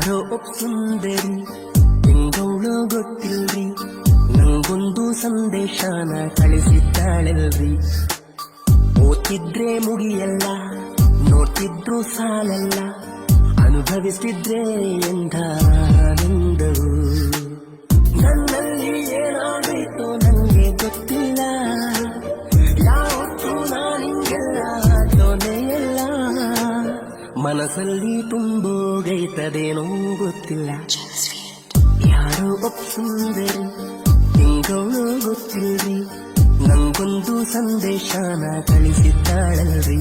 ಯಾರೋ ಒಪ್ ಸುಂದರಿ ಹೆಂಗವಳೋ ಗೊತ್ತಿಲ್ರಿ, ನಂಗೊಂದು ಸಂದೇಶನ ಕಳಿಸಿದ್ದಾಳಲ್ರಿ. ಓದ್ತಿದ್ರೆ ಮುಗಿಯಲ್ಲ, ನೋಡ್ತಿದ್ರು ಸಾಲಲ್ಲ, ಅನುಭವಿಸ್ತಿದ್ರೆ ಎಂದ ಆನಂದವು. ನನ್ನಲ್ಲಿ ಏನಾಗೈತೋ ನಂಗೆ ಗೊತ್ತಿಲ್ಲ, ಯಾವತ್ತೂ ನಾನಿಂಗೆಲ್ಲ ಜೊನೆಯಲ್ಲ. ಮನಸ್ಸಲ್ಲಿ ತುಂಬೋಗೈತದೇನೋ ಗೊತ್ತಿಲ್ಲ. ಯಾರೋ ಒಪ್ ಸುಂದರಿ ಹೆಂಗವಳೋ ಗೊತ್ತಿಲ್ರಿ, ನಂಗೊಂದು ಸಂದೇಶನ ಕಳಿಸಿದ್ದಾಳಲ್ರಿ.